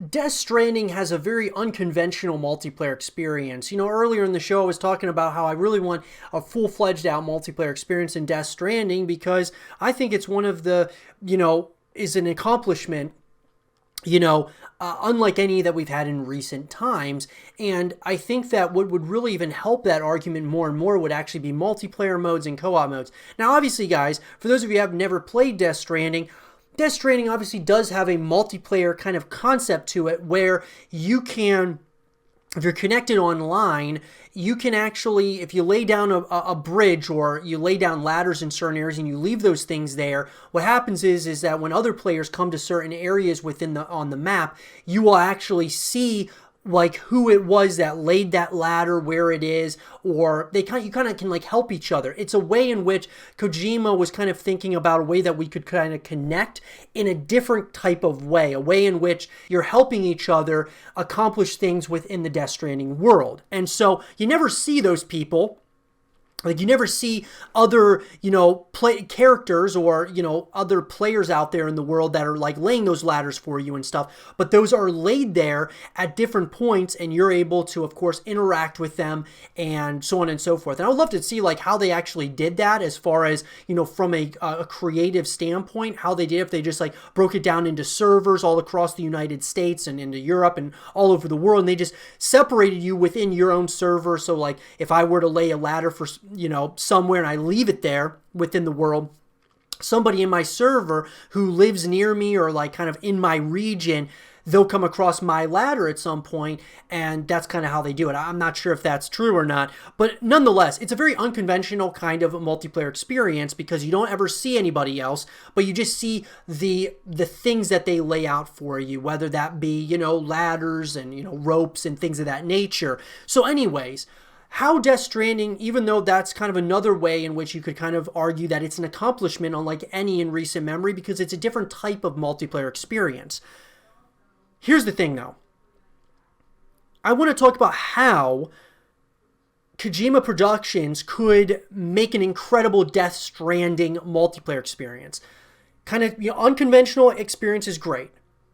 Death Stranding has a very unconventional multiplayer experience. Earlier in the show, I was talking about how I really want a full-fledged out multiplayer experience in Death Stranding because I think it's one of the, is an accomplishment, unlike any that we've had in recent times. And I think that what would really even help that argument more and more would actually be multiplayer modes and co-op modes. Now, obviously, guys, for those of you who have never played Death Stranding obviously does have a multiplayer kind of concept to it where you can, if you're connected online, you can actually, if you lay down a bridge or you lay down ladders in certain areas and you leave those things there, what happens is that when other players come to certain areas on the map, you will actually see like who it was that laid that ladder where it is, or you kind of can like help each other. It's a way in which Kojima was kind of thinking about a way that we could kind of connect in a different type of way, a way in which you're helping each other accomplish things within the Death Stranding world. And so you never see those people. Like you never see other, play characters or, other players out there in the world that are like laying those ladders for you and stuff. But those are laid there at different points and you're able to, of course, interact with them and so on and so forth. And I would love to see like how they actually did that as far as, from a creative standpoint, how they did, if they just like broke it down into servers all across the United States and into Europe and all over the world. And they just separated you within your own server. So like if I were to lay a ladder for somewhere and I leave it there within the world, somebody in my server who lives near me or like kind of in my region, they'll come across my ladder at some point, and that's kind of how they do it. I'm not sure if that's true or not, but nonetheless, it's a very unconventional kind of multiplayer experience because you don't ever see anybody else, but you just see the things that they lay out for you, whether that be, ladders and, ropes and things of that nature. So anyways, how Death Stranding, even though that's kind of another way in which you could kind of argue that it's an accomplishment unlike any in recent memory because it's a different type of multiplayer experience. Here's the thing though. I want to talk about how Kojima Productions could make an incredible Death Stranding multiplayer experience. Kind of unconventional experience is great,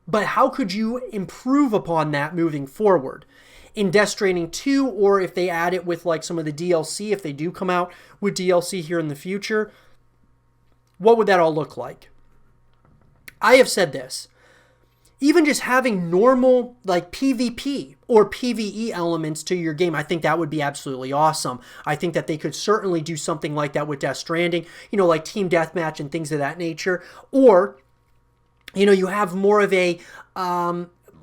but how could you improve upon that moving forward? In Death Stranding 2, or if they add it with like some of the DLC, if they do come out with DLC here in the future, what would that all look like? I have said this. Even just having normal like PvP or PvE elements to your game, I think that would be absolutely awesome. I think that they could certainly do something like that with Death Stranding, like team deathmatch and things of that nature. Or, you have more of a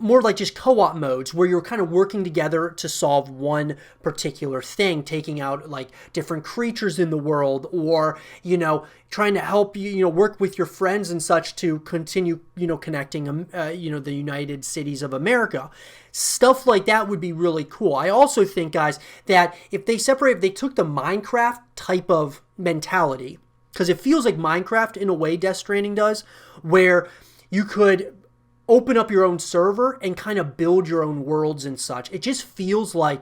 more like just co-op modes where you're kind of working together to solve one particular thing, taking out like different creatures in the world, or, trying to help you, work with your friends and such to continue, connecting, the United Cities of America. Stuff like that would be really cool. I also think, guys, that if they took the Minecraft type of mentality, because it feels like Minecraft in a way Death Stranding does, where you could open up your own server and kind of build your own worlds and such. It just feels like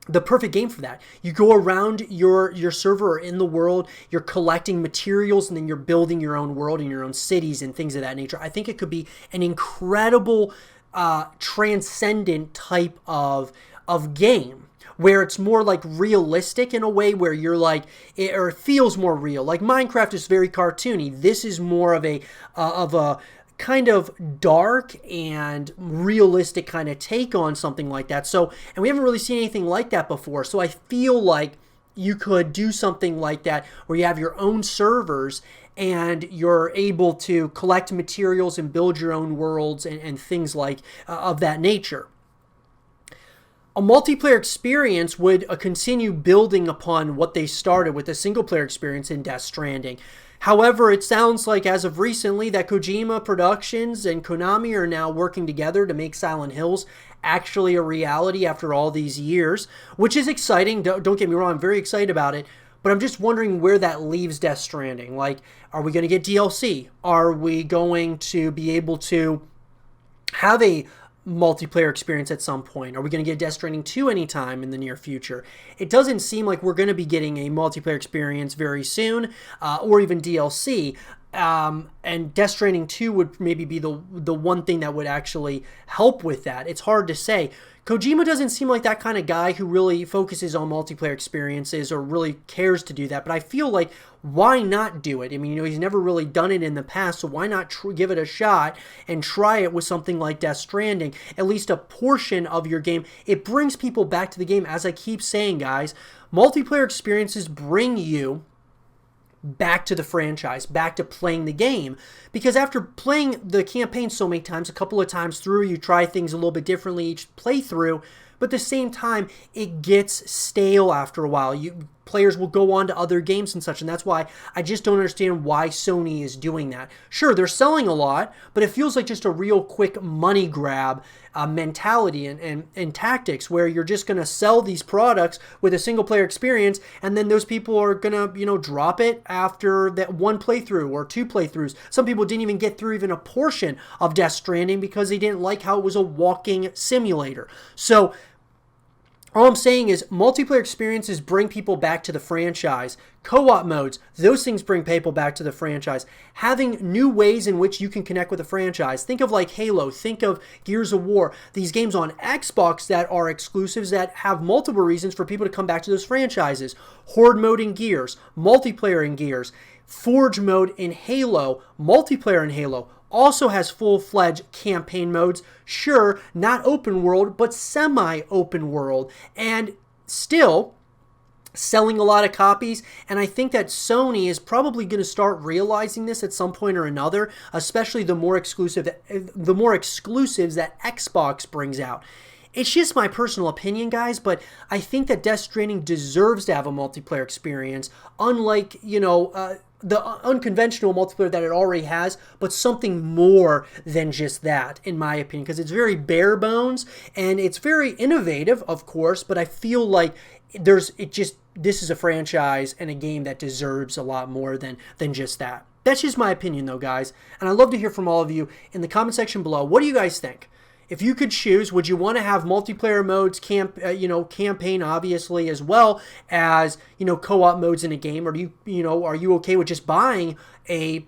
the perfect game for that. You go around your server or in the world, you're collecting materials, and then you're building your own world and your own cities and things of that nature. I think it could be an incredible, transcendent type of game where it's more like realistic in a way where you're like, it feels more real. Like Minecraft is very cartoony. This is more of a kind of dark and realistic kind of take on something like that. So, and we haven't really seen anything like that before. So I feel like you could do something like that where you have your own servers and you're able to collect materials and build your own worlds and things like of that nature. A multiplayer experience would continue building upon what they started with a single player experience in Death Stranding. However, it sounds like as of recently that Kojima Productions and Konami are now working together to make Silent Hills actually a reality after all these years, which is exciting. Don't get me wrong, I'm very excited about it, but I'm just wondering where that leaves Death Stranding. Like, are we going to get DLC? Are we going to be able to have a multiplayer experience at some point? Are we going to get Death Stranding 2 anytime in the near future? It doesn't seem like we're going to be getting a multiplayer experience very soon, or even DLC. And Death Stranding 2 would maybe be the one thing that would actually help with that. It's hard to say. Kojima doesn't seem like that kind of guy who really focuses on multiplayer experiences or really cares to do that. But I feel like, why not do it? I mean, he's never really done it in the past, so why not give it a shot and try it with something like Death Stranding? At least a portion of your game. It brings people back to the game. As I keep saying, guys, multiplayer experiences bring you back to the franchise, back to playing the game. Because after playing the campaign so many times, a couple of times through, you try things a little bit differently each playthrough, but at the same time, it gets stale after a while. Players will go on to other games and such, and that's why I just don't understand why Sony is doing that. Sure, they're selling a lot, but it feels like just a real quick money grab mentality and tactics, where you're just going to sell these products with a single player experience, and then those people are going to, drop it after that one playthrough or two playthroughs. Some people didn't even get through even a portion of Death Stranding because they didn't like how it was a walking simulator. So all I'm saying is multiplayer experiences bring people back to the franchise. Co-op modes, those things bring people back to the franchise. Having new ways in which you can connect with the franchise. Think of like Halo, think of Gears of War. These games on Xbox that are exclusives that have multiple reasons for people to come back to those franchises. Horde mode in Gears, multiplayer in Gears, Forge mode in Halo, multiplayer in Halo. Also has full-fledged campaign modes. Sure, not open world, but semi-open world. And still selling a lot of copies. And I think that Sony is probably going to start realizing this at some point or another, especially the more exclusives that Xbox brings out. It's just my personal opinion, guys, but I think that Death Stranding deserves to have a multiplayer experience, unlike, the unconventional multiplayer that it already has, but something more than just that, in my opinion, because it's very bare bones and it's very innovative, of course, but I feel like this is a franchise and a game that deserves a lot more than just that. That's just my opinion, though, guys, and I'd love to hear from all of you in the comment section below. What do you guys think? If you could choose, would you want to have multiplayer modes, campaign obviously, as well as, co-op modes in a game? Or are you okay with just buying a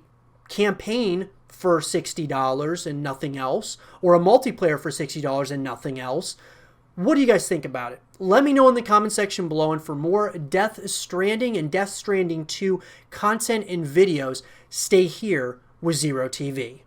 campaign for $60 and nothing else, or a multiplayer for $60 and nothing else? What do you guys think about it? Let me know in the comment section below. And for more Death Stranding and Death Stranding 2 content and videos, stay here with Zero TV.